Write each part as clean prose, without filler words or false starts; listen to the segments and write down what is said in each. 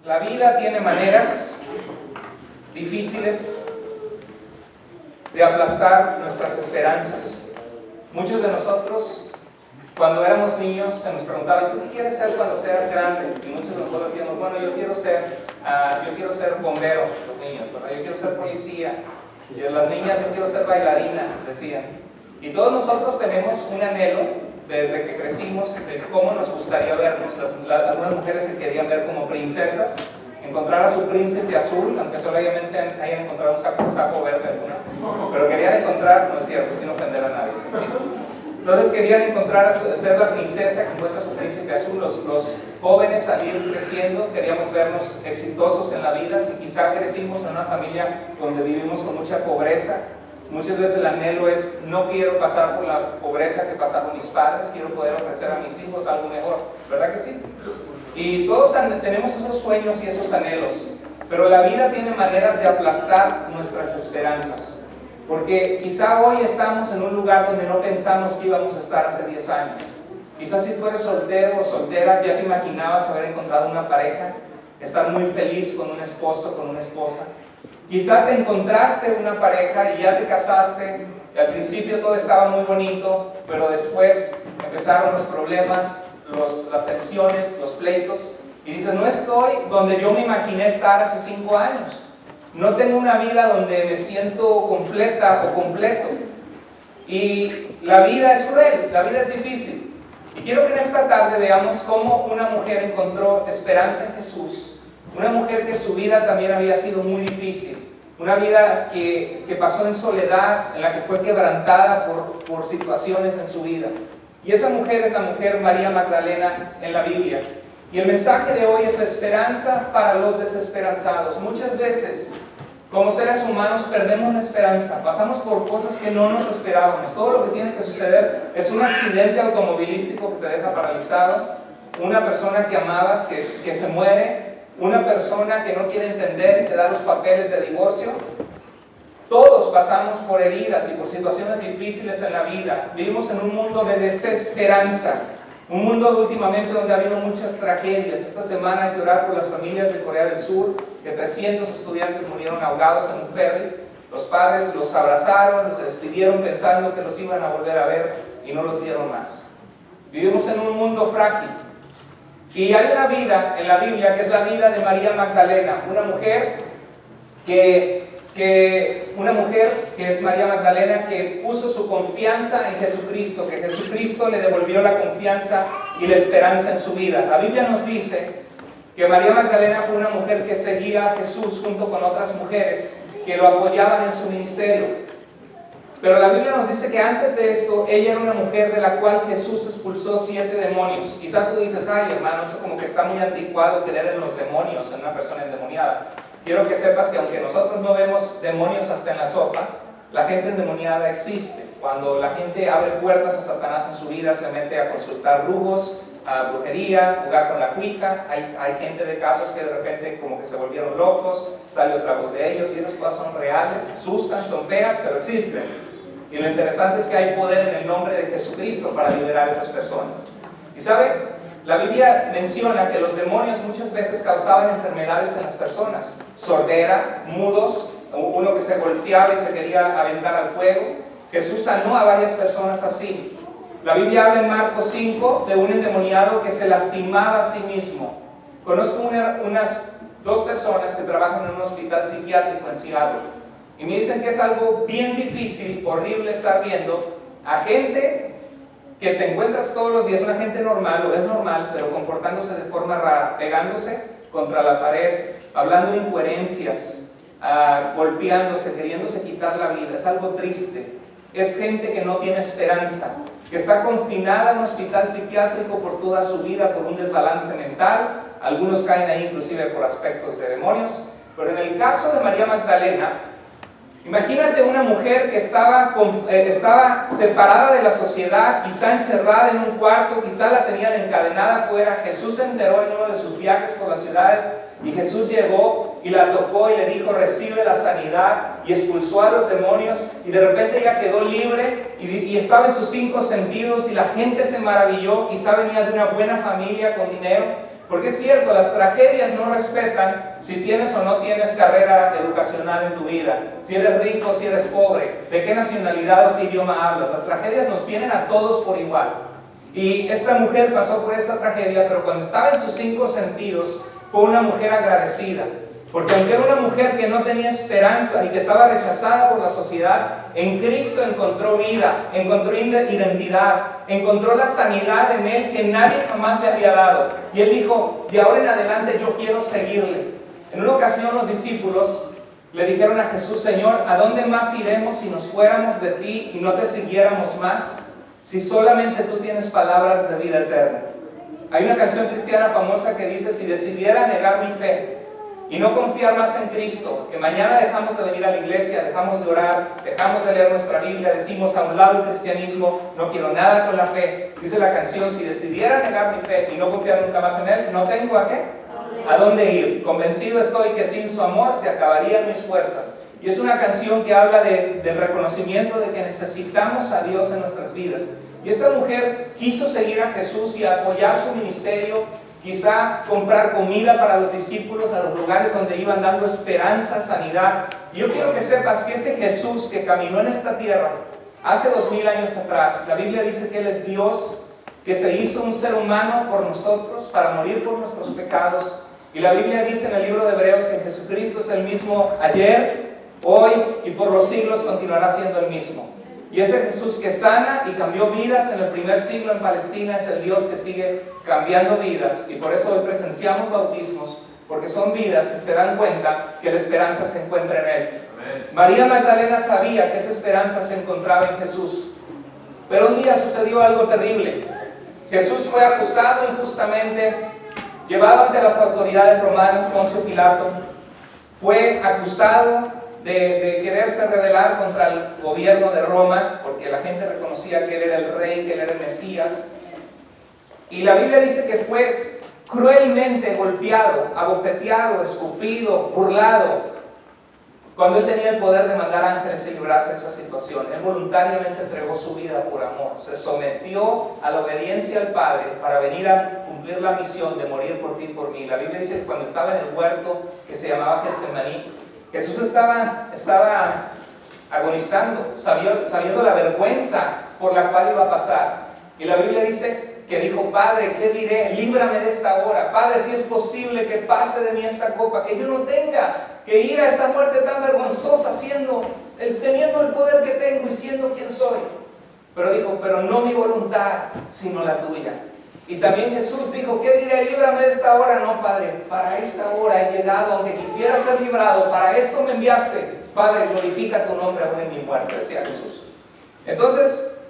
La vida tiene maneras difíciles de aplastar nuestras esperanzas. Muchos de nosotros, cuando éramos niños, se nos preguntaba: ¿y tú qué quieres ser cuando seas grande? Y muchos de nosotros decíamos: bueno, yo quiero ser bombero, los niños, ¿verdad? Yo quiero ser policía. Y las niñas: yo quiero ser bailarina, decían. Y todos nosotros tenemos un anhelo desde que crecimos de cómo nos gustaría vernos. Algunas mujeres se querían ver como princesas, encontrar a su príncipe azul, aunque solamente hayan encontrado un saco verde algunas, pero querían encontrar, no es cierto, sin ofender a nadie, es un chiste. Entonces querían encontrar ser la princesa que encuentra a su príncipe azul. Los jóvenes, al ir creciendo, queríamos vernos exitosos en la vida. Si quizá crecimos en una familia donde vivimos con mucha pobreza, muchas veces el anhelo es: no quiero pasar por la pobreza que pasaron mis padres, quiero poder ofrecer a mis hijos algo mejor, ¿verdad que sí? Y todos tenemos esos sueños y esos anhelos, pero la vida tiene maneras de aplastar nuestras esperanzas, porque quizá hoy estamos en un lugar donde no pensamos que íbamos a estar hace 10 años. Quizás si tú eres soltero o soltera, ya te imaginabas haber encontrado una pareja, estar muy feliz con un esposo, con una esposa. Quizá te encontraste una pareja y ya te casaste, y al principio todo estaba muy bonito, pero después empezaron los problemas, las tensiones, los pleitos, y dices: no estoy donde yo me imaginé estar hace 5 años. No tengo una vida donde me siento completa o completo. Y la vida es cruel, la vida es difícil. Y quiero que en esta tarde veamos cómo una mujer encontró esperanza en Jesús. Una mujer que su vida también había sido muy difícil. Una vida que pasó en soledad, en la que fue quebrantada por situaciones en su vida. Y esa mujer es la mujer María Magdalena en la Biblia. Y el mensaje de hoy es la esperanza para los desesperanzados. Muchas veces, como seres humanos, perdemos la esperanza. Pasamos por cosas que no nos esperábamos. Todo lo que tiene que suceder es un accidente automovilístico que te deja paralizado, una persona que amabas que se muere, una persona que no quiere entender y te da los papeles de divorcio. Todos pasamos por heridas y por situaciones difíciles en la vida. Vivimos en un mundo de desesperanza, un mundo últimamente donde ha habido muchas tragedias. Esta semana hay que orar por las familias de Corea del Sur, que 300 estudiantes murieron ahogados en un ferry. Los padres los abrazaron, se despidieron pensando que los iban a volver a ver y no los vieron más. Vivimos en un mundo frágil. Y hay una vida en la Biblia que es la vida de María Magdalena, una mujer que es María Magdalena, que puso su confianza en Jesucristo, que Jesucristo le devolvió la confianza y la esperanza en su vida. La Biblia nos dice que María Magdalena fue una mujer que seguía a Jesús junto con otras mujeres que lo apoyaban en su ministerio. Pero la Biblia nos dice que antes de esto, ella era una mujer de la cual Jesús expulsó 7 demonios. Quizás tú dices: ay, hermano, eso como que está muy anticuado, creer en los demonios, en una persona endemoniada. Quiero que sepas que aunque nosotros no vemos demonios hasta en la sopa, la gente endemoniada existe. Cuando la gente abre puertas a Satanás en su vida, se mete a consultar brujos, a brujería, jugar con la cuija. Hay gente de casos que de repente como que se volvieron locos, sale otra voz de ellos, y esas cosas son reales, asustan, son feas, pero existen. Y lo interesante es que hay poder en el nombre de Jesucristo para liberar a esas personas. Y ¿sabe? La Biblia menciona que los demonios muchas veces causaban enfermedades en las personas. Sordera, mudos, uno que se golpeaba y se quería aventar al fuego. Jesús sanó a varias personas así. La Biblia habla en Marcos 5 de un endemoniado que se lastimaba a sí mismo. Conozco unas 2 personas que trabajan en un hospital psiquiátrico en Seattle. Y me dicen que es algo bien difícil, horrible estar viendo a gente que te encuentras todos los días, una gente normal, lo ves normal, pero comportándose de forma rara, pegándose contra la pared, hablando incoherencias, golpeándose, queriéndose quitar la vida. Es algo triste. Es gente que no tiene esperanza, que está confinada en un hospital psiquiátrico por toda su vida por un desbalance mental. Algunos caen ahí inclusive por aspectos de demonios. Pero en el caso de María Magdalena, imagínate una mujer que estaba separada de la sociedad, quizá encerrada en un cuarto, quizá la tenían encadenada afuera. Jesús se enteró en uno de sus viajes por las ciudades y Jesús llegó y la tocó y le dijo: recibe la sanidad, y expulsó a los demonios, y de repente ella quedó libre y estaba en sus 5 sentidos, y la gente se maravilló. Quizá venía de una buena familia con dinero, Porque es cierto, las tragedias no respetan si tienes o no tienes carrera educacional en tu vida, si eres rico, si eres pobre, de qué nacionalidad o qué idioma hablas. Las tragedias nos vienen a todos por igual. Y esta mujer pasó por esa tragedia, pero cuando estaba en sus 5 sentidos, fue una mujer agradecida. Porque aunque era una mujer que no tenía esperanza y que estaba rechazada por la sociedad, en Cristo encontró vida, encontró identidad, encontró la sanidad en Él que nadie jamás le había dado. Y Él dijo, de ahora en adelante yo quiero seguirle. En una ocasión los discípulos le dijeron a Jesús, Señor, ¿a dónde más iremos si nos fuéramos de ti y no te siguiéramos más? Si solamente tú tienes palabras de vida eterna. Hay una canción cristiana famosa que dice, si decidiera negar mi fe y no confiar más en Cristo, que mañana dejamos de venir a la iglesia, dejamos de orar, dejamos de leer nuestra Biblia, decimos a un lado el cristianismo, no quiero nada con la fe. Dice la canción, si decidiera negar mi fe y no confiar nunca más en Él, no tengo a qué, a dónde ir. Convencido estoy que sin su amor se acabarían mis fuerzas. Y es una canción que habla del reconocimiento de que necesitamos a Dios en nuestras vidas. Y esta mujer quiso seguir a Jesús y apoyar su ministerio, quizá comprar comida para los discípulos a los lugares donde iban, dando esperanza, sanidad. Y yo quiero que sepas que ese Jesús que caminó en esta tierra hace 2000 años atrás, la Biblia dice que Él es Dios, que se hizo un ser humano por nosotros para morir por nuestros pecados. Y la Biblia dice en el libro de Hebreos que Jesucristo es el mismo ayer, hoy y por los siglos continuará siendo el mismo. Y ese Jesús que sana y cambió vidas en el primer siglo en Palestina es el Dios que sigue cambiando vidas. Y por eso hoy presenciamos bautismos, porque son vidas que se dan cuenta que la esperanza se encuentra en Él. Amén. María Magdalena sabía que esa esperanza se encontraba en Jesús. Pero un día sucedió algo terrible. Jesús fue acusado injustamente, llevado ante las autoridades romanas, Poncio Pilato. Fue acusado de quererse rebelar contra el gobierno de Roma, porque la gente reconocía que Él era el rey, que Él era el Mesías. Y la Biblia dice que fue cruelmente golpeado, abofeteado, escupido, burlado, cuando Él tenía el poder de mandar ángeles y librarse de esa situación. Él voluntariamente entregó su vida por amor, se sometió a la obediencia al Padre para venir a cumplir la misión de morir por ti y por mí. La Biblia dice que cuando estaba en el huerto que se llamaba Getsemaní, Jesús estaba agonizando, sabiendo la vergüenza por la cual iba a pasar. Y la Biblia dice que dijo, Padre, ¿qué diré? Líbrame de esta hora. Padre, si es posible que pase de mí esta copa, que yo no tenga que ir a esta muerte tan vergonzosa, teniendo el poder que tengo y siendo quien soy. Pero dijo, pero no mi voluntad, sino la tuya. Y también Jesús dijo, ¿qué diré? Líbrame de esta hora. No, Padre, para esta hora he llegado, aunque quisiera ser librado, para esto me enviaste. Padre, glorifica tu nombre aún en mi muerte, decía Jesús. Entonces,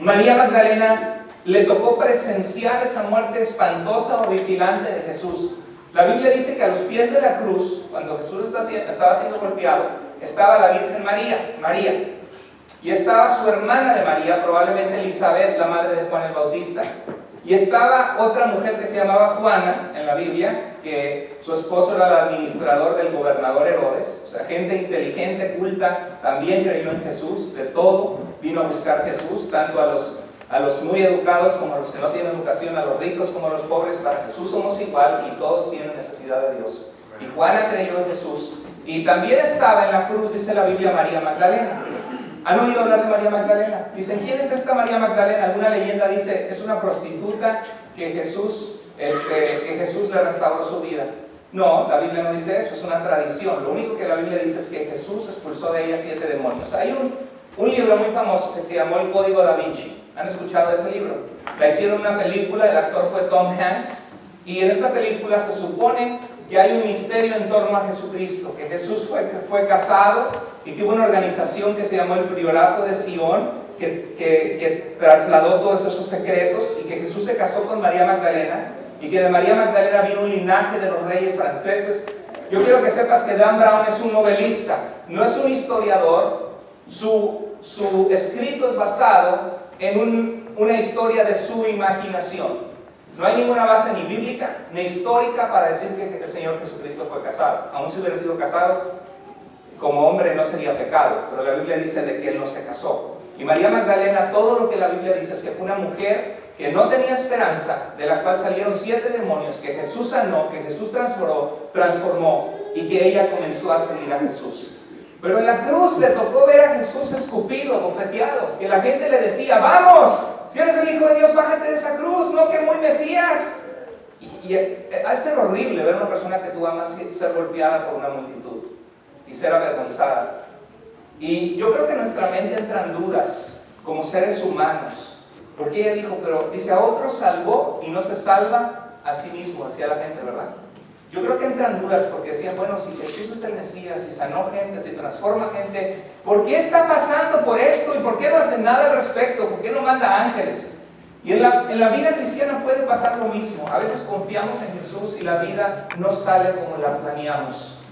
María Magdalena le tocó presenciar esa muerte espantosa, horripilante de Jesús. La Biblia dice que a los pies de la cruz, cuando Jesús estaba siendo golpeado, estaba la Virgen María. Y estaba su hermana de María, probablemente Elizabeth, la madre de Juan el Bautista. Y estaba otra mujer que se llamaba Juana en la Biblia, que su esposo era el administrador del gobernador Herodes. O sea, gente inteligente, culta, también creyó en Jesús, de todo, vino a buscar Jesús, tanto a los muy educados como a los que no tienen educación, a los ricos como a los pobres. Para Jesús somos igual y todos tienen necesidad de Dios. Y Juana creyó en Jesús. Y también estaba en la cruz, dice la Biblia, María Magdalena. ¿Han oído hablar de María Magdalena? Dicen, ¿quién es esta María Magdalena? Alguna leyenda dice, es una prostituta que Jesús le restauró su vida. No, la Biblia no dice eso, es una tradición. Lo único que la Biblia dice es que Jesús expulsó de ella 7 demonios. Hay un libro muy famoso que se llamó El Código Da Vinci. ¿Han escuchado de ese libro? La hicieron una película, el actor fue Tom Hanks, y en esta película se supone que hay un misterio en torno a Jesucristo, que Jesús fue casado y que hubo una organización que se llamó el Priorato de Sion, que trasladó todos esos secretos, y que Jesús se casó con María Magdalena, y que de María Magdalena vino un linaje de los reyes franceses. Yo quiero que sepas que Dan Brown es un novelista, no es un historiador. Su escrito es basado en una historia de su imaginación. No hay ninguna base ni bíblica ni histórica para decir que el Señor Jesucristo fue casado. Aún si hubiera sido casado como hombre no sería pecado, pero la Biblia dice de que Él no se casó. Y María Magdalena, todo lo que la Biblia dice es que fue una mujer que no tenía esperanza, de la cual salieron 7 demonios, que Jesús sanó, que Jesús transformó, y que ella comenzó a seguir a Jesús. Pero en la cruz le tocó ver a Jesús escupido, bofeteado, que la gente le decía: vamos, si eres el Hijo de Dios, bájate de esa cruz, no que muy Mesías. Y ha de ser horrible ver a una persona que tú amas ser golpeada por una multitud y ser avergonzada. Y yo creo que en nuestra mente entran dudas como seres humanos, porque ella dijo, pero dice, a otros salvó y no se salva a sí mismo, decía la gente, ¿verdad? Yo creo que entran dudas porque decían, bueno, si Jesús es el Mesías, si sanó gente, si transforma gente, ¿por qué está pasando por esto? ¿Y por qué no hace nada al respecto? ¿Por qué no manda ángeles? Y en la vida cristiana puede pasar lo mismo. A veces confiamos en Jesús y la vida no sale como la planeamos.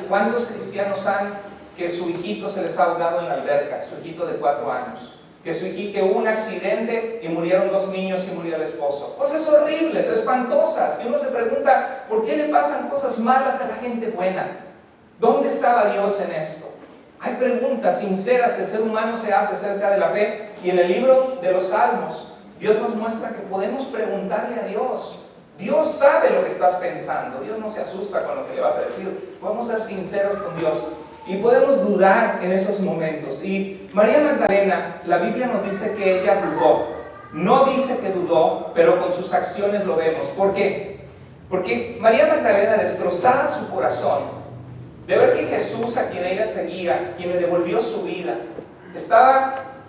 ¿Cuántos cristianos hay que su hijito se les ha ahogado en la alberca? Su hijito de 4 años. Que hubo un accidente y murieron 2 niños y murió el esposo. Cosas horribles, espantosas. Y uno se pregunta, ¿por qué le pasan cosas malas a la gente buena? ¿Dónde estaba Dios en esto? Hay preguntas sinceras que el ser humano se hace acerca de la fe. Y en el libro de los Salmos, Dios nos muestra que podemos preguntarle a Dios. Dios sabe lo que estás pensando. Dios no se asusta con lo que le vas a decir. Podemos ser sinceros con Dios. Y podemos dudar en esos momentos. Y María Magdalena, la Biblia nos dice que ella dudó. No dice que dudó, pero con sus acciones lo vemos. ¿Por qué? Porque María Magdalena, destrozada su corazón, de ver que Jesús, a quien ella seguía, quien le devolvió su vida,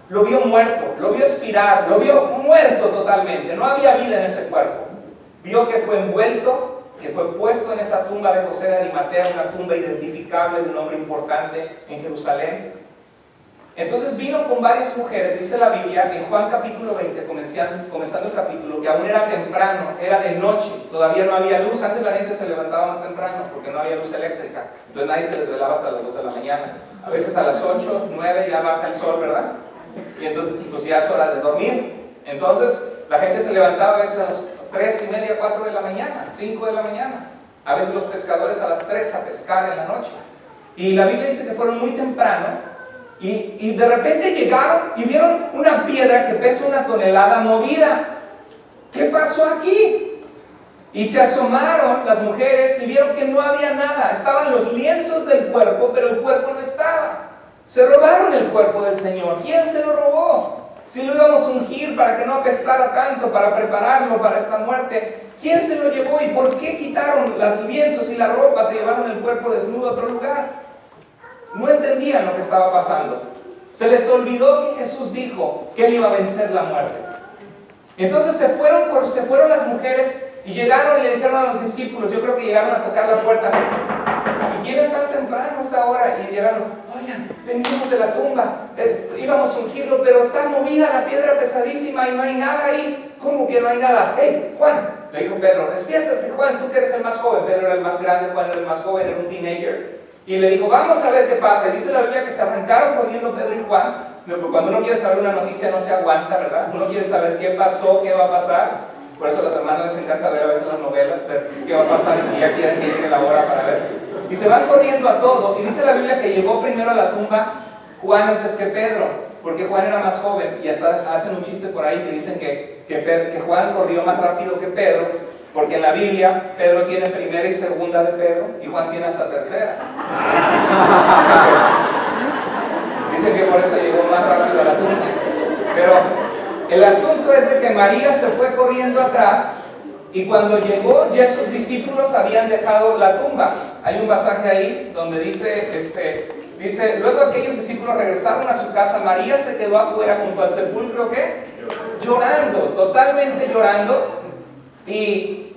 lo vio muerto, lo vio expirar, lo vio muerto totalmente. No había vida en ese cuerpo. Vio que fue envuelto, que fue puesto en esa tumba de José de Arimatea, una tumba identificable de un hombre importante en Jerusalén. Entonces vino con varias mujeres, dice la Biblia, en Juan capítulo 20, comenzando el capítulo, que aún era temprano, era de noche, todavía no había luz. Antes la gente se levantaba más temprano porque no había luz eléctrica, entonces nadie se desvelaba hasta las 2 de la mañana. A veces a las 8, 9 ya baja el sol, ¿verdad? Y entonces pues ya es hora de dormir. Entonces la gente se levantaba a veces a las 3:30, 4 de la mañana, 5 de la mañana. A veces los pescadores a las 3 a pescar en la noche. Y la Biblia dice que fueron muy temprano y de repente llegaron y vieron una piedra que pesa 1 tonelada movida. ¿Qué pasó aquí? Y se asomaron las mujeres y vieron que no había nada. Estaban los lienzos del cuerpo, pero el cuerpo no estaba. Se robaron el cuerpo del Señor. ¿Quién se lo robó? Si lo íbamos a ungir para que no apestara tanto, para prepararlo para esta muerte, ¿quién se lo llevó? ¿Y por qué quitaron los lienzos y la ropa? Se llevaron el cuerpo desnudo a otro lugar. No entendían lo que estaba pasando. Se les olvidó que Jesús dijo que Él iba a vencer la muerte. Entonces se fueron las mujeres y llegaron y le dijeron a los discípulos, yo creo que llegaron a tocar la puerta. ¿Y quién es tan temprano a esta hora? Y llegaron, oigan, venimos de la tumba, íbamos a ungirlo, pero está movida la piedra pesadísima y no hay nada ahí. ¿Cómo que no hay nada? ¡Hey, Juan! Le dijo Pedro, despiértate, Juan, tú que eres el más joven. Pedro era el más grande, Juan era el más joven, era un teenager. Y le dijo, vamos a ver qué pasa. Y dice la Biblia que se arrancaron corriendo Pedro y Juan. Cuando uno quiere saber una noticia no se aguanta, ¿verdad? Uno quiere saber qué pasó, qué va a pasar. Por eso a las hermanas les encanta ver a veces las novelas, ver qué va a pasar y ya quieren que llegue la hora para ver. Y se van corriendo a todo. Y dice la Biblia que llegó primero a la tumba Juan antes que Pedro, porque Juan era más joven. Y hasta hacen un chiste por ahí que dicen que Juan corrió más rápido que Pedro, porque en la Biblia Pedro tiene primera y segunda de Pedro y Juan tiene hasta tercera. Dicen que por eso llegó más rápido a la tumba. Pero el asunto es de que María se fue corriendo atrás y cuando llegó ya sus discípulos habían dejado la tumba. Hay un pasaje ahí donde dice, luego aquellos discípulos regresaron a su casa. María se quedó afuera junto al sepulcro, ¿qué? Llorando, totalmente llorando. Y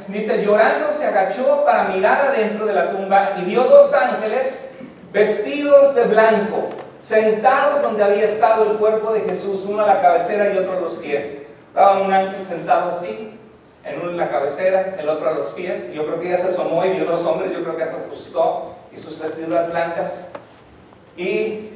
dice, llorando se agachó para mirar adentro de la tumba y vio 2 ángeles vestidos de blanco, sentados donde había estado el cuerpo de Jesús, uno a la cabecera y otro a los pies. Estaba un ángel sentado así, en uno en la cabecera, el otro a los pies. Yo creo que ella se asomó y vio 2 hombres, yo creo que hasta se asustó, y sus vestiduras blancas, y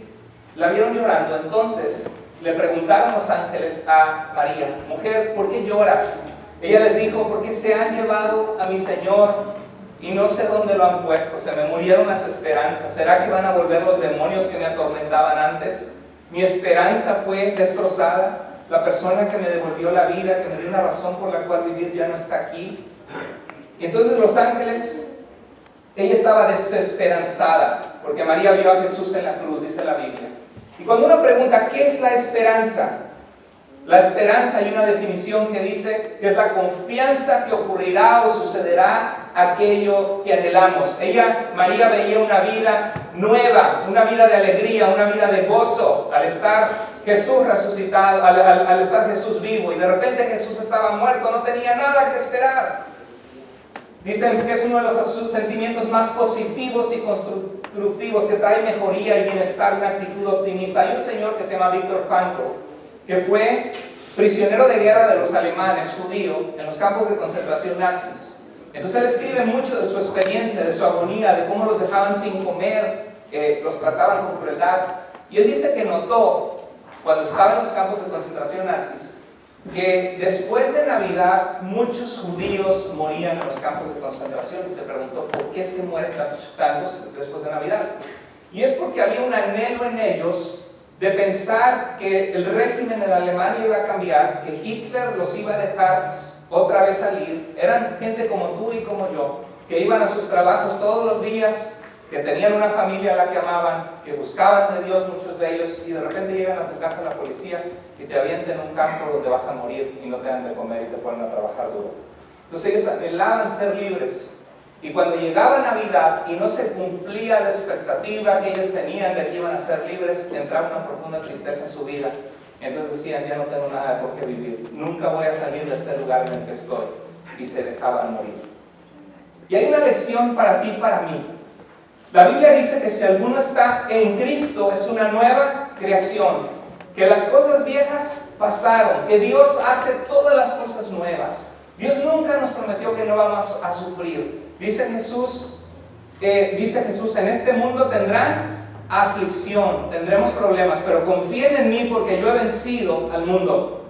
la vieron llorando. Entonces le preguntaron los ángeles a María, mujer, ¿por qué lloras? Ella les dijo, porque se han llevado a mi Señor y no sé dónde lo han puesto. Se me murieron las esperanzas. ¿Será que van a volver los demonios que me atormentaban antes? Mi esperanza fue destrozada. la persona que me devolvió la vida, que me dio una razón por la cual vivir, ya no está aquí. Y entonces los ángeles, ella estaba desesperanzada, porque María vio a Jesús en la cruz, dice la Biblia. Y cuando uno pregunta, ¿qué es la esperanza? La esperanza, hay una definición que dice que es la confianza que ocurrirá o sucederá aquello que anhelamos. María veía una vida nueva, una vida de alegría, una vida de gozo al estar Jesús resucitado, al estar Jesús vivo, y de repente Jesús estaba muerto, no tenía nada que esperar. Dicen que es uno de los sentimientos más positivos y constructivos, que trae mejoría y bienestar, una actitud optimista. Hay un señor que se llama Viktor Frankl, que fue prisionero de guerra de los alemanes, judío, en los campos de concentración nazis. Entonces él escribe mucho de su experiencia, de su agonía, de cómo los dejaban sin comer, los trataban con crueldad. Y él dice que notó, cuando estaba en los campos de concentración nazis, que después de Navidad muchos judíos morían en los campos de concentración, y se preguntó por qué es que mueren tantos después de Navidad. Y es porque había un anhelo en ellos de pensar que el régimen en Alemania iba a cambiar, que Hitler los iba a dejar otra vez salir. Eran gente como tú y como yo, que iban a sus trabajos todos los días, que tenían una familia a la que amaban, que buscaban de Dios, muchos de ellos, y de repente llegan a tu casa la policía y te avientan en un campo donde vas a morir y no te dan de comer y te ponen a trabajar duro. Entonces ellos anhelaban ser libres, y cuando llegaba Navidad y no se cumplía la expectativa que ellos tenían de que iban a ser libres, entraba una profunda tristeza en su vida. Entonces decían, ya no tengo nada por qué vivir, nunca voy a salir de este lugar en el que estoy, y se dejaban morir. Y hay una lección para ti y para mí. La Biblia dice que si alguno está en Cristo es una nueva creación, que las cosas viejas pasaron, que Dios hace todas las cosas nuevas. Dios nunca nos prometió que no vamos a sufrir. Dice Jesús, en este mundo tendrán aflicción, tendremos problemas, pero confíen en mí porque yo he vencido al mundo.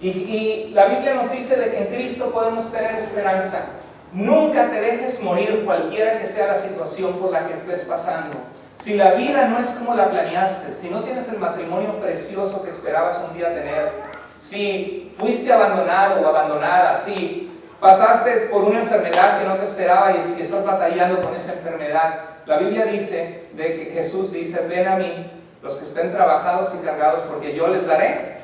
Y la Biblia nos dice de que en Cristo podemos tener esperanza. Nunca te dejes morir, cualquiera que sea la situación por la que estés pasando. Si la vida no es como la planeaste, si no tienes el matrimonio precioso que esperabas un día tener, si fuiste abandonado o abandonada, si pasaste por una enfermedad que no te esperaba y si estás batallando con esa enfermedad, la Biblia dice, Jesús dice, ven a mí los que estén trabajados y cargados, porque yo les daré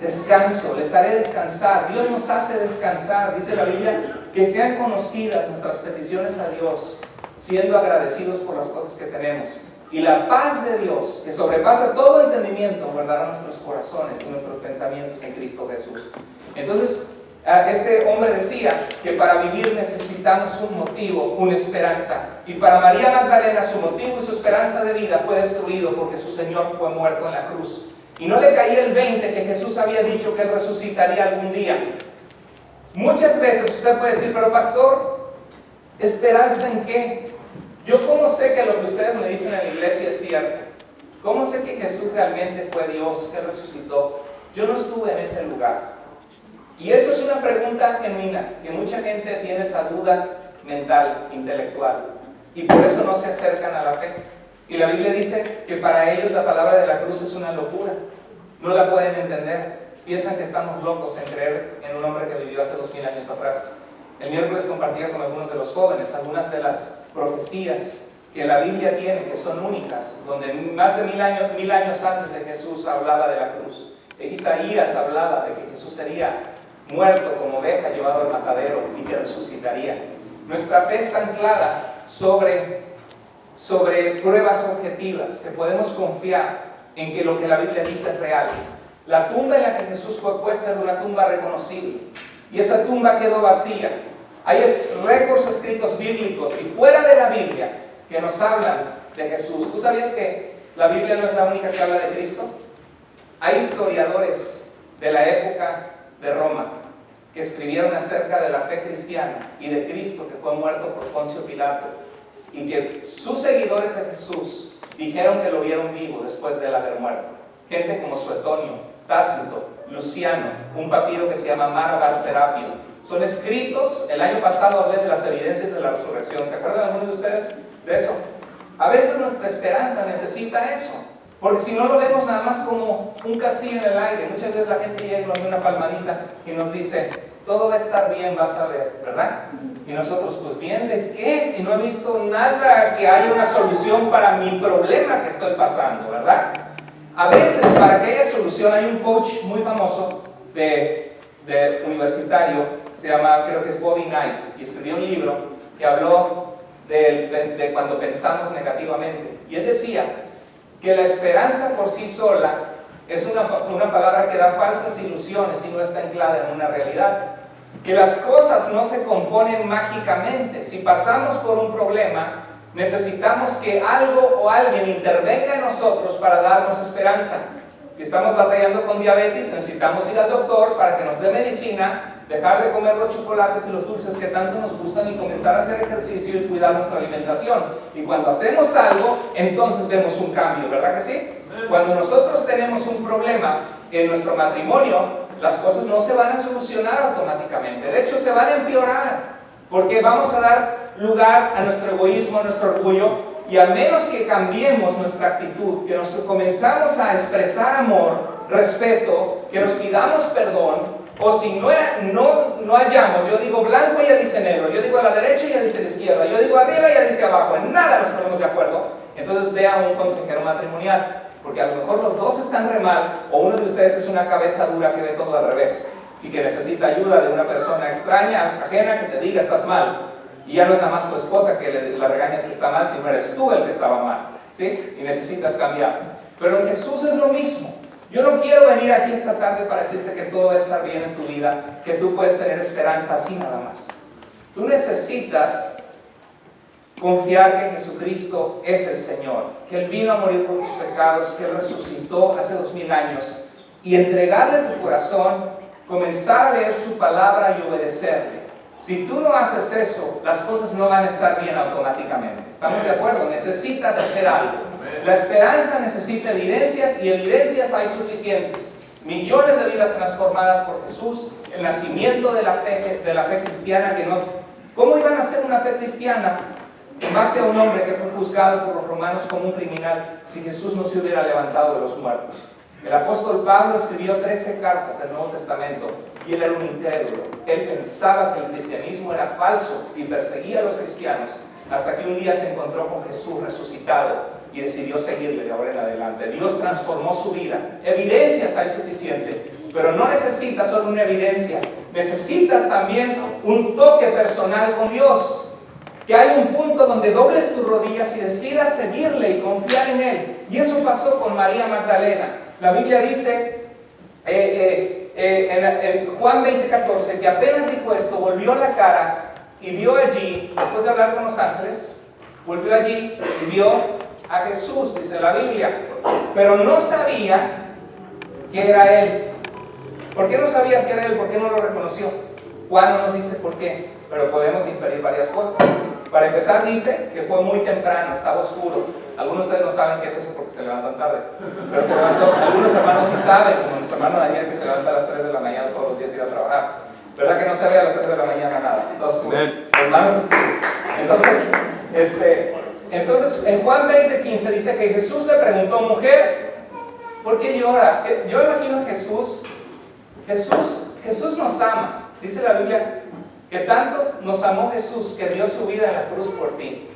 descanso, les haré descansar. Dios nos hace descansar. Dice la Biblia que sean conocidas nuestras peticiones a Dios, siendo agradecidos por las cosas que tenemos. Y la paz de Dios, que sobrepasa todo entendimiento, guardará nuestros corazones y nuestros pensamientos en Cristo Jesús. Entonces, este hombre decía que para vivir necesitamos un motivo, una esperanza. Y para María Magdalena su motivo y su esperanza de vida fue destruido porque su Señor fue muerto en la cruz. Y no le caía el 20 que Jesús había dicho que Él resucitaría algún día. Muchas veces usted puede decir, pero pastor, ¿esperanza en qué? Yo cómo sé que lo que ustedes me dicen en la iglesia es cierto. ¿Cómo sé que Jesús realmente fue Dios, que resucitó? Yo no estuve en ese lugar. Y eso es una pregunta genuina, que mucha gente tiene esa duda mental, intelectual, y por eso no se acercan a la fe. Y la Biblia dice que para ellos la palabra de la cruz es una locura, no la pueden entender, piensan que estamos locos en creer en un hombre que vivió hace 2000 años atrás. El miércoles compartía con algunos de los jóvenes algunas de las profecías que la Biblia tiene, que son únicas, donde más de 1000 años antes de Jesús hablaba de la cruz. Isaías hablaba de que Jesús sería muerto como oveja, llevado al matadero, y que resucitaría. Nuestra fe está anclada sobre pruebas objetivas, que podemos confiar en que lo que la Biblia dice es real. La tumba en la que Jesús fue puesta era una tumba reconocible, y esa tumba quedó vacía. Hay récords escritos bíblicos y fuera de la Biblia que nos hablan de Jesús. ¿Tú sabías que la Biblia no es la única que habla de Cristo? Hay historiadores de la época de Roma que escribieron acerca de la fe cristiana y de Cristo que fue muerto por Poncio Pilato, y que sus seguidores de Jesús dijeron que lo vieron vivo después de él haber muerto. Gente como Suetonio, Tácito, Luciano, un papiro que se llama Mara Bar Serapio. Son escritos. El año pasado hablé de las evidencias de la resurrección. ¿Se acuerdan algunos de ustedes de eso? A veces nuestra esperanza necesita eso. Porque si no lo vemos nada más como un castillo en el aire, muchas veces la gente llega y nos da una palmadita y nos dice, todo va a estar bien, vas a ver, ¿verdad? Y nosotros, pues bien, ¿de qué? Si no he visto nada que haya una solución para mi problema que estoy pasando, ¿verdad? A veces, para que haya solución, hay un coach muy famoso de universitario, se llama, creo que es Bobby Knight, y escribió un libro que habló de cuando pensamos negativamente. Y él decía que la esperanza por sí sola es una palabra que da falsas ilusiones y no está anclada en una realidad. Que las cosas no se componen mágicamente. Si pasamos por un problema, necesitamos que algo o alguien intervenga en nosotros para darnos esperanza. Si estamos batallando con diabetes, necesitamos ir al doctor para que nos dé medicina, dejar de comer los chocolates y los dulces que tanto nos gustan y comenzar a hacer ejercicio y cuidar nuestra alimentación. Y cuando hacemos algo, entonces vemos un cambio, ¿verdad que sí? Cuando nosotros tenemos un problema en nuestro matrimonio, las cosas no se van a solucionar automáticamente. De hecho, se van a empeorar, porque vamos a dar lugar a nuestro egoísmo, a nuestro orgullo, y a menos que cambiemos nuestra actitud, que nos comenzamos a expresar amor, respeto, que nos pidamos perdón, o si no hallamos, yo digo blanco y ella dice negro, yo digo a la derecha y ella dice a la izquierda, yo digo arriba y ella dice abajo, en nada nos ponemos de acuerdo, entonces ve a un consejero matrimonial. Porque a lo mejor los dos están re mal, o uno de ustedes es una cabeza dura que ve todo al revés y que necesita ayuda de una persona extraña, ajena, que te diga estás mal. Y ya no es nada más tu esposa que la regañas que está mal, sino eres tú el que estaba mal, ¿sí? Y necesitas cambiar. Pero en Jesús es lo mismo. Yo no quiero venir aquí esta tarde para decirte que todo va a estar bien en tu vida, que tú puedes tener esperanza así nada más. Tú necesitas confiar que Jesucristo es el Señor, que Él vino a morir por tus pecados, que Él resucitó hace 2000 años, y entregarle tu corazón, comenzar a leer su palabra y obedecerle. Si tú no haces eso, las cosas no van a estar bien automáticamente. ¿Estamos de acuerdo? Necesitas hacer algo. La esperanza necesita evidencias, y evidencias hay suficientes. Millones de vidas transformadas por Jesús, el nacimiento de la fe cristiana, que no... ¿Cómo iban a ser una fe cristiana en base a un hombre que fue juzgado por los romanos como un criminal si Jesús no se hubiera levantado de los muertos? El apóstol Pablo escribió 13 cartas del Nuevo Testamento y él era un incrédulo. Él pensaba que el cristianismo era falso y perseguía a los cristianos hasta que un día se encontró con Jesús resucitado y decidió seguirle de ahora en adelante. Dios transformó su vida. Evidencias hay suficiente, pero no necesitas solo una evidencia, necesitas también un toque personal con Dios. Que hay un punto donde dobles tus rodillas y decidas seguirle y confiar en Él. Y eso pasó con María Magdalena. La Biblia dice en Juan 20:14 que apenas dijo esto, volvió la cara y vio allí, después de hablar con los ángeles, volvió allí y vio a Jesús, dice la Biblia, pero no sabía que era Él. ¿Por qué no sabía que era Él? ¿Por qué no lo reconoció? Juan no nos dice por qué, pero podemos inferir varias cosas. Para empezar, dice que fue muy temprano, estaba oscuro. Algunos de ustedes no saben qué es eso porque se levantan tarde, pero se levantó. Algunos hermanos sí saben, como nuestro hermano Daniel, que se levanta a las 3 de la mañana todos los días a ir a trabajar. ¿Verdad que no se ve a las 3 de la mañana nada? Está oscuro. Hermano es testigo. Entonces, en Juan 20:15 dice que Jesús le preguntó, mujer, ¿por qué lloras? Yo imagino a Jesús nos ama. Dice la Biblia que tanto nos amó Jesús que dio su vida en la cruz por ti.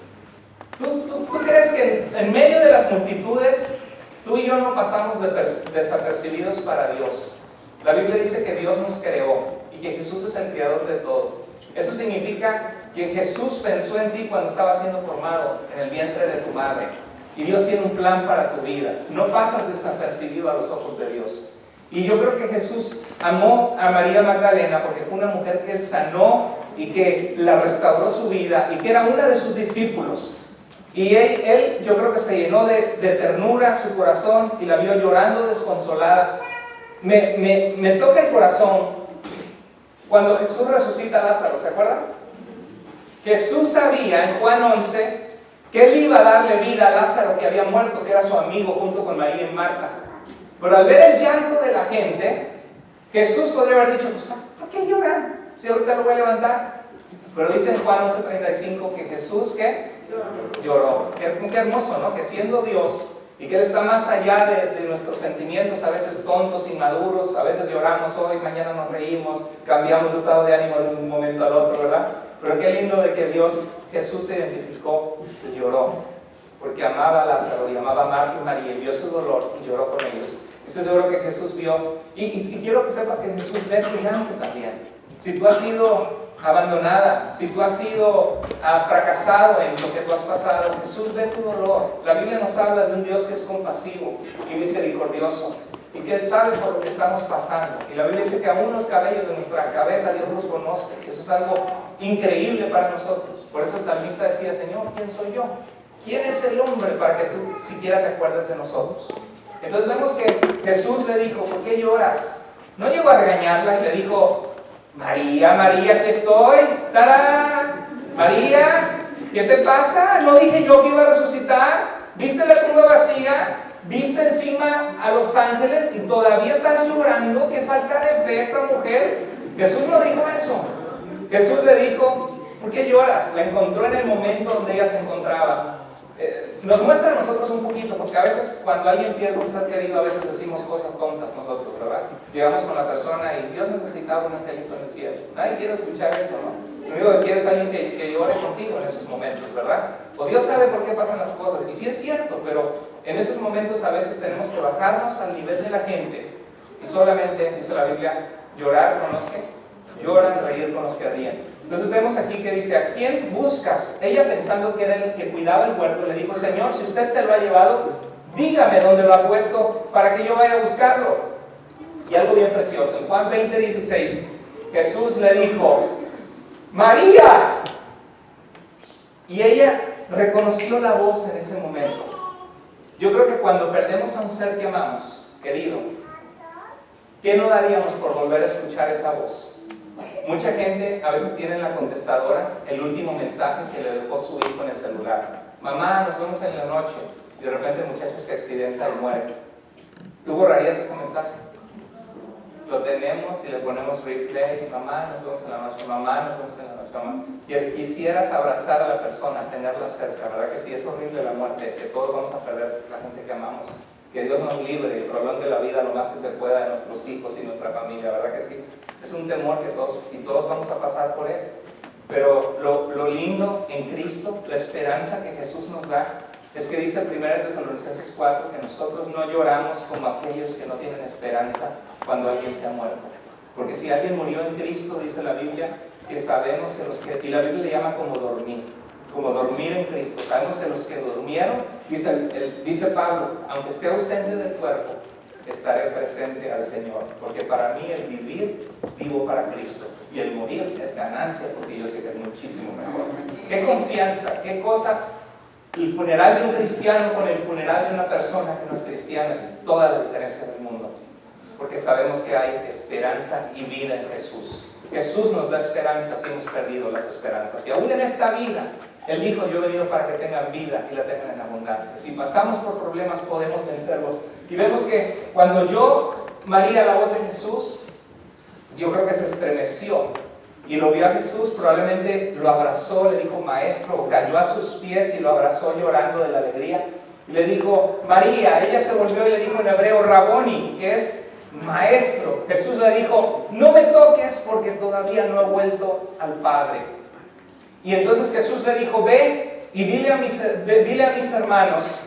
¿Tú crees que en medio de las multitudes tú y yo no pasamos desapercibidos para Dios? La Biblia dice que Dios nos creó y que Jesús es el creador de todo. Eso significa que Jesús pensó en ti cuando estaba siendo formado en el vientre de tu madre. Y Dios tiene un plan para tu vida. No pasas desapercibido a los ojos de Dios. Y yo creo que Jesús amó a María Magdalena porque fue una mujer que Él sanó y que la restauró su vida y que era una de sus discípulos. Y él yo creo que se llenó de ternura su corazón y la vio llorando desconsolada. Me toca el corazón cuando Jesús resucita a Lázaro, ¿se acuerdan? Jesús sabía en Juan 11 que Él iba a darle vida a Lázaro que había muerto, que era su amigo junto con María y Marta. Pero al ver el llanto de la gente, Jesús podría haber dicho, pues, ¿por qué lloran? Si ahorita lo voy a levantar. Pero dice en Juan 11:35 que Jesús, ¿qué? Lloró. Qué hermoso, ¿no? Que siendo Dios, y que Él está más allá de nuestros sentimientos, a veces tontos, inmaduros, a veces lloramos hoy, mañana nos reímos, cambiamos de estado de ánimo de un momento al otro, ¿verdad? Pero qué lindo de que Jesús se identificó y lloró, porque amaba a Lázaro y amaba a Marta y María, y vio su dolor y lloró con ellos. Y estoy seguro que Jesús vio, y quiero que sepas que Jesús ve tu llanto también. Si tú has sido abandonada, si tú has sido fracasado en lo que tú has pasado, Jesús ve tu dolor. La Biblia nos habla de un Dios que es compasivo y misericordioso, y que Él sabe por lo que estamos pasando. Y la Biblia dice que aún los cabellos de nuestra cabeza Dios los conoce. Eso es algo increíble para nosotros. Por eso el salmista decía: Señor, ¿quién soy yo? ¿Quién es el hombre para que tú siquiera te acuerdes de nosotros? Entonces vemos que Jesús le dijo: ¿por qué lloras? No llegó a regañarla y le dijo: María, María, aquí estoy. ¡Tarán! María, ¿qué te pasa? ¿No dije yo que iba a resucitar? ¿Viste la tumba vacía? ¿Viste encima a los ángeles y todavía estás llorando? ¡Qué falta de fe esta mujer! Jesús no dijo eso. Jesús le dijo: ¿por qué lloras? La encontró en el momento donde ella se encontraba. Nos muestra a nosotros un poquito, porque a veces cuando alguien pierde un ser querido, a veces decimos cosas tontas nosotros, ¿verdad? Llegamos con la persona y Dios necesitaba un angelito en el cielo. Nadie quiere escuchar eso, ¿no? Lo único que quiere es alguien que llore contigo en esos momentos, ¿verdad? O Dios sabe por qué pasan las cosas, y sí es cierto, pero en esos momentos a veces tenemos que bajarnos al nivel de la gente y solamente, dice la Biblia, llorar con los que lloran, reír con los que ríen. Entonces vemos aquí que dice: ¿a quién buscas? Ella, pensando que era el que cuidaba el huerto, le dijo: Señor, si usted se lo ha llevado, dígame dónde lo ha puesto para que yo vaya a buscarlo. Y algo bien precioso, en Juan 20:16, Jesús le dijo: María. Y ella reconoció la voz en ese momento. Yo creo que cuando perdemos a un ser que amamos, querido, ¿qué no daríamos por volver a escuchar esa voz? Mucha gente a veces tiene en la contestadora el último mensaje que le dejó su hijo en el celular: mamá, nos vemos en la noche. Y de repente el muchacho se accidenta y muere. ¿Tú borrarías ese mensaje? Lo tenemos y le ponemos replay: mamá, nos vemos en la noche, mamá, nos vemos en la noche, mamá. Y quisieras abrazar a la persona, tenerla cerca, ¿verdad que sí? Es horrible la muerte, que todos vamos a perder la gente que amamos. Que Dios nos libre y prolongue la vida lo más que se pueda de nuestros hijos y nuestra familia, ¿verdad que sí? Es un temor que todos vamos a pasar por él. Pero lo lindo en Cristo, la esperanza que Jesús nos da, es que dice en 1 Tesalonicenses 4 que nosotros no lloramos como aquellos que no tienen esperanza cuando alguien se ha muerto. Porque si alguien murió en Cristo, dice la Biblia, que sabemos que y la Biblia le llama como dormir en Cristo. Sabemos que los que durmieron, dice Pablo, aunque esté ausente del cuerpo, estaré presente al Señor, porque para mí el vivir, vivo para Cristo, y el morir es ganancia, porque yo sé que es muchísimo mejor. Qué confianza, qué cosa. El funeral de un cristiano con el funeral de una persona que no es cristiana es toda la diferencia del mundo, porque sabemos que hay esperanza y vida en Jesús. Jesús nos da esperanza si hemos perdido las esperanzas, y aún en esta vida Él dijo: yo he venido para que tengan vida y la tengan en abundancia. Si pasamos por problemas, podemos vencerlos. Y vemos que cuando oyó María la voz de Jesús, yo creo que se estremeció y lo vio a Jesús, probablemente lo abrazó, le dijo maestro, cayó a sus pies y lo abrazó llorando de la alegría. Y le dijo María. Ella se volvió y le dijo en hebreo Raboni, que es maestro. Jesús le dijo: no me toques porque todavía no he vuelto al Padre. Y entonces Jesús le dijo: ve y dile a mis hermanos,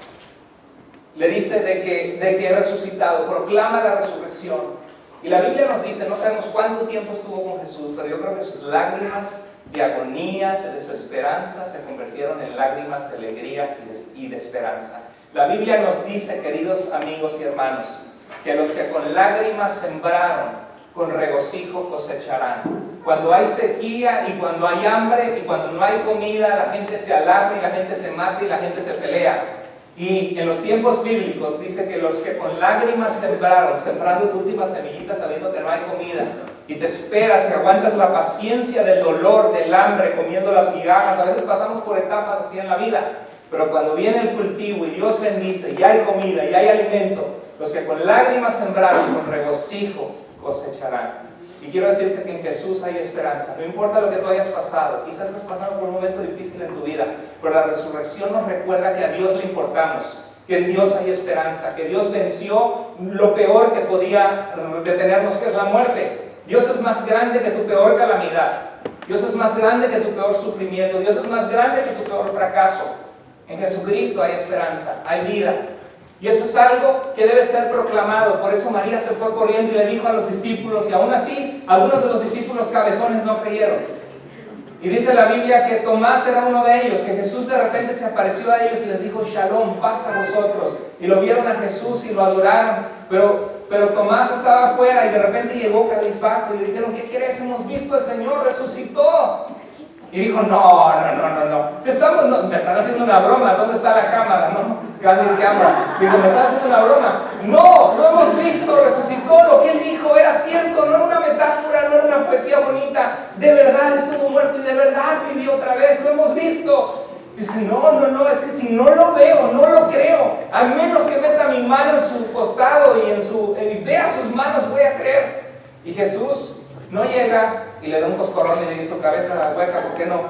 le dice de que he resucitado, proclama la resurrección. Y la Biblia nos dice, no sabemos cuánto tiempo estuvo con Jesús, pero yo creo que sus lágrimas de agonía, de desesperanza, se convirtieron en lágrimas de alegría y de esperanza. La Biblia nos dice, queridos amigos y hermanos, que los que con lágrimas sembraron, con regocijo cosecharán. Cuando hay sequía y cuando hay hambre y cuando no hay comida, la gente se alarma y la gente se mata y la gente se pelea. Y en los tiempos bíblicos dice que los que con lágrimas sembraron, sembrando tu última semillita sabiendo que no hay comida, y te esperas y aguantas la paciencia del dolor, del hambre, comiendo las migajas. A veces pasamos por etapas así en la vida, pero cuando viene el cultivo y Dios bendice y hay comida y hay alimento, los que con lágrimas sembraron, con regocijo cosecharán. Y quiero decirte que en Jesús hay esperanza. No importa lo que tú hayas pasado, quizás estás pasando por un momento difícil en tu vida, pero la resurrección nos recuerda que a Dios le importamos, que en Dios hay esperanza, que Dios venció lo peor que podía detenernos, que es la muerte. Dios es más grande que tu peor calamidad. Dios es más grande que tu peor sufrimiento. Dios es más grande que tu peor fracaso. En Jesucristo hay esperanza, hay vida. Y eso es algo que debe ser proclamado. Por eso María se fue corriendo y le dijo a los discípulos, y aún así, algunos de los discípulos cabezones no creyeron. Y dice la Biblia que Tomás era uno de ellos, que Jesús de repente se apareció a ellos y les dijo, Shalom, paz a vosotros. Y lo vieron a Jesús y lo adoraron. Pero Tomás estaba afuera y de repente llegó cabizbajo y le dijeron, ¿qué crees? Hemos visto al Señor, resucitó. Y dijo, no. Me están haciendo una broma. ¿Dónde está la cámara? No, Candy, te amo. Dijo, me están haciendo una broma. No, lo hemos visto, resucitó. Lo que él dijo era cierto, no era una metáfora, no era una poesía bonita. De verdad estuvo muerto y de verdad vivió otra vez, lo hemos visto. Dice, no, es que si no lo veo, no lo creo. Al menos que meta mi mano en su costado y vea sus manos, voy a creer. Y Jesús no llega y le da un coscorrón y le dice, cabeza a la hueca, ¿por qué no?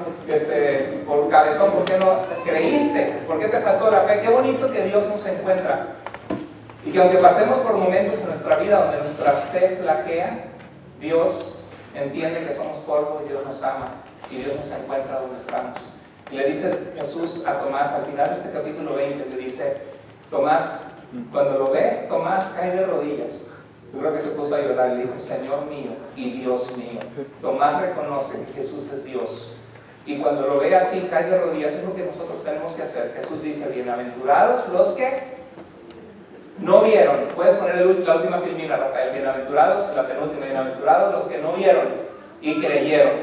Por cabezón, ¿por qué no creíste? ¿Por qué te faltó la fe? Qué bonito que Dios nos encuentra. Y que aunque pasemos por momentos en nuestra vida donde nuestra fe flaquea, Dios entiende que somos polvo y Dios nos ama. Y Dios nos encuentra donde estamos. Y le dice Jesús a Tomás, al final de este capítulo 20, le dice, Tomás, cuando lo ve, Tomás cae de rodillas. Yo creo que se puso a llorar y le dijo, Señor mío y Dios mío. Tomás reconoce que Jesús es Dios. Y cuando lo ve así, cae de rodillas, es lo que nosotros tenemos que hacer. Jesús dice, bienaventurados los que no vieron. Puedes poner la última filmina, Rafael. Bienaventurados, la penúltima, bienaventurados los que no vieron y creyeron.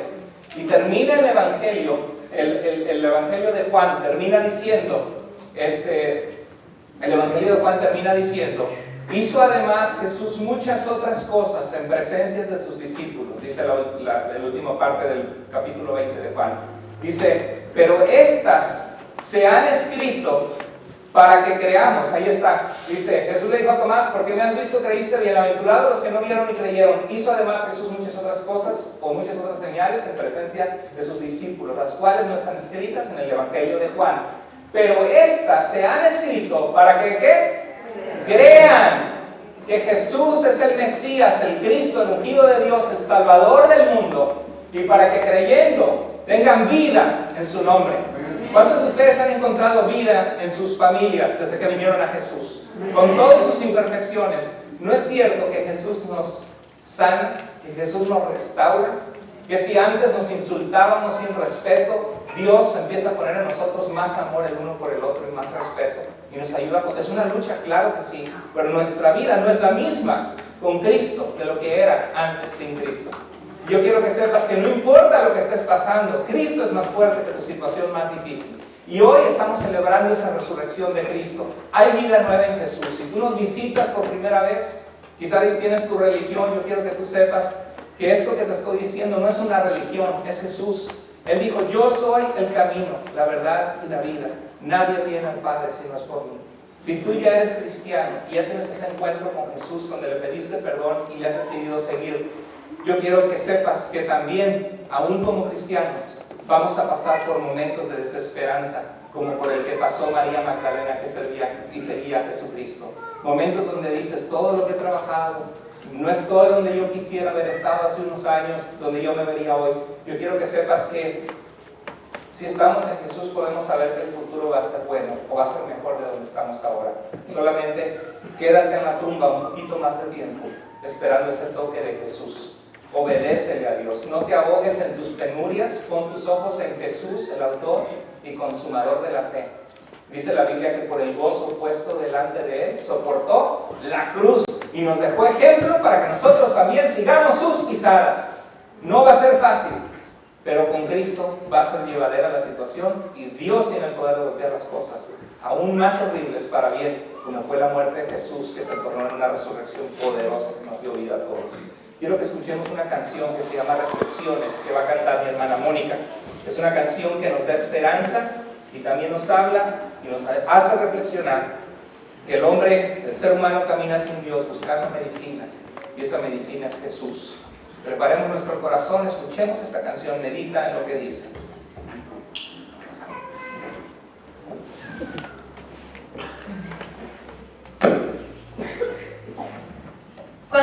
Y termina el Evangelio. El Evangelio de Juan termina diciendo, el Evangelio de Juan termina diciendo, hizo además Jesús muchas otras cosas en presencias de sus discípulos, dice la última parte del capítulo 20 de Juan. Dice, pero estas se han escrito para que creamos. Ahí está. Dice, Jesús le dijo a Tomás, porque me has visto, creíste, bienaventurados los que no vieron y creyeron. Hizo además Jesús muchas otras cosas, o muchas otras señales en presencia de sus discípulos, las cuales no están escritas en el Evangelio de Juan. Pero estas se han escrito para que, ¿qué? Crean que Jesús es el Mesías, el Cristo, el ungido de Dios, el Salvador del mundo, y para que creyendo tengan vida en su nombre. ¿Cuántos de ustedes han encontrado vida en sus familias desde que vinieron a Jesús? Con todas sus imperfecciones. ¿No es cierto que Jesús nos sana, que Jesús nos restaura? Que si antes nos insultábamos sin respeto, Dios empieza a poner en nosotros más amor el uno por el otro y más respeto. Y nos ayuda es una lucha, claro que sí, pero nuestra vida no es la misma con Cristo de lo que era antes sin Cristo. Yo quiero que sepas que no importa lo que estés pasando, Cristo es más fuerte que tu situación más difícil. Y hoy estamos celebrando esa resurrección de Cristo. Hay vida nueva en Jesús. Si tú nos visitas por primera vez, quizás tienes tu religión, yo quiero que tú sepas que esto que te estoy diciendo no es una religión, es Jesús. Él dijo, yo soy el camino, la verdad y la vida. Nadie viene al Padre si no es por mí. Si tú ya eres cristiano y ya tienes ese encuentro con Jesús donde le pediste perdón y le has decidido seguir, yo quiero que sepas que también, aún como cristianos, vamos a pasar por momentos de desesperanza, como por el que pasó María Magdalena, que servía y seguía a Jesucristo. Momentos donde dices, todo lo que he trabajado, no estoy donde yo quisiera haber estado hace unos años, donde yo me vería hoy. Yo quiero que sepas que si estamos en Jesús podemos saber que el futuro va a ser bueno o va a ser mejor de donde estamos ahora. Solamente quédate en la tumba un poquito más de tiempo, esperando ese toque de Jesús. Obedécele a Dios, no te ahogues en tus penurias, pon tus ojos en Jesús, el autor y consumador de la fe. Dice la Biblia que por el gozo puesto delante de Él, soportó la cruz y nos dejó ejemplo para que nosotros también sigamos sus pisadas. No va a ser fácil, pero con Cristo va a ser llevadera la situación y Dios tiene el poder de voltear las cosas aún más horribles para bien, como fue la muerte de Jesús, que se tornó en una resurrección poderosa que nos dio vida a todos. Quiero que escuchemos una canción que se llama Reflexiones, que va a cantar mi hermana Mónica. Es una canción que nos da esperanza y también nos habla y nos hace reflexionar que el hombre, el ser humano, camina sin Dios buscando medicina, y esa medicina es Jesús. Preparemos nuestro corazón, escuchemos esta canción, medita en lo que dice.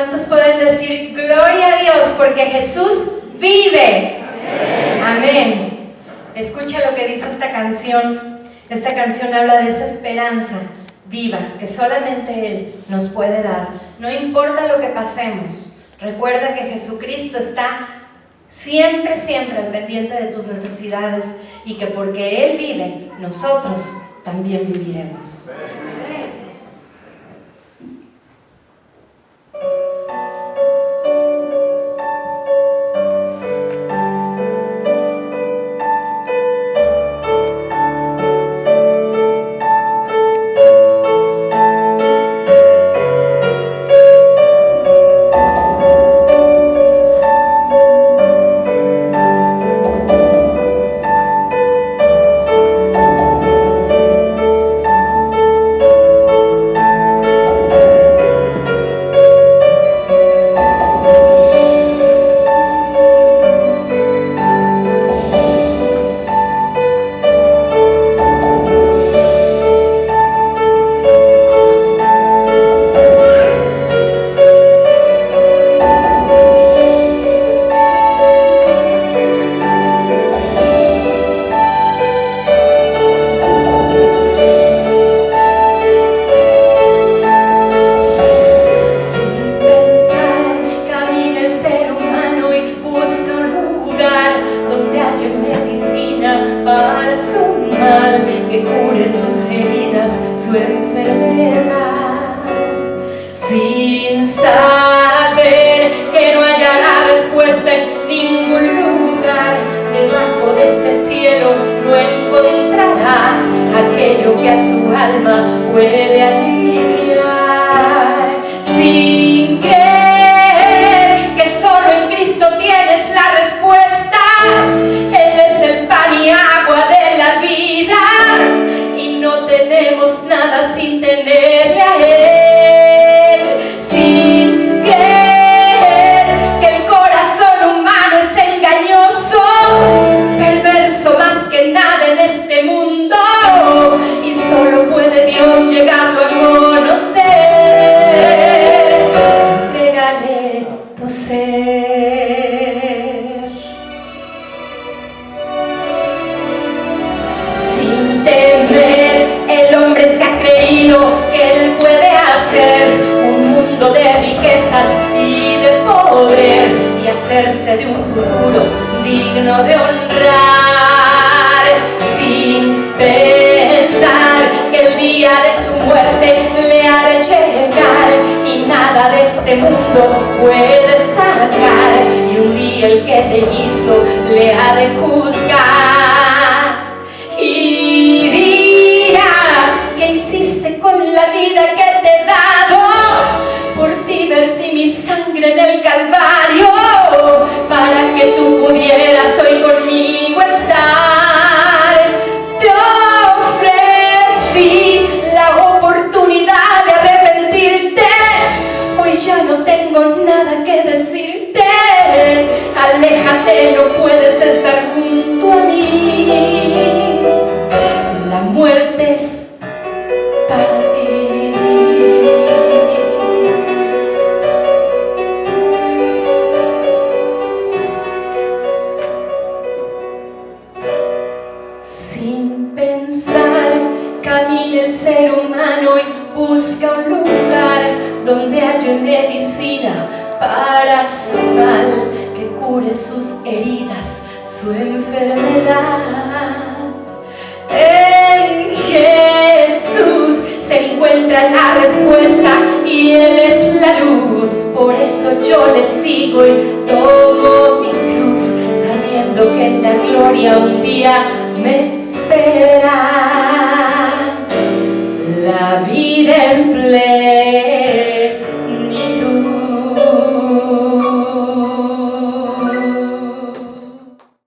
¿Cuántos pueden decir gloria a Dios porque Jesús vive? Amén. Escucha lo que dice esta canción. Esta canción habla de esa esperanza viva que solamente Él nos puede dar. No importa lo que pasemos, recuerda que Jesucristo está siempre, siempre al pendiente de tus necesidades y que porque Él vive, nosotros también viviremos. Sin saber que no hallará respuesta en ningún lugar, debajo de este cielo no encontrará aquello que a su alma puede aliviar. Sin creer que solo en Cristo tienes la respuesta, Él es el pan y agua de la vida, y no tenemos nada sin tenerle a Él. Sin creer que el corazón humano es engañoso, perverso más que nada en este mundo, y solo puede Dios llegarlo a conocer. Entrégale tu ser. Sin temer, el hombre se ha creído que Él puede hacer de riquezas y de poder, y hacerse de un futuro digno de honrar, sin pensar que el día de su muerte le ha de llegar y nada de este mundo puede sacar, y un día el que te hizo le ha de juzgar y dirá: ¿qué hiciste con la vida que te he dado? Por ti vertí mi sangre en el Calvario, para que tú pudieras hoy conmigo estar. Te ofrecí la oportunidad de arrepentirte, hoy ya no tengo nada que decirte. Aléjate, no puedes estar junto a mí. La muerte es para ti. El ser humano y busca un lugar donde haya medicina para su mal, que cure sus heridas, su enfermedad. En Jesús se encuentra la respuesta y Él es la luz. Por eso yo le sigo y tomo mi cruz, sabiendo que en la gloria un día me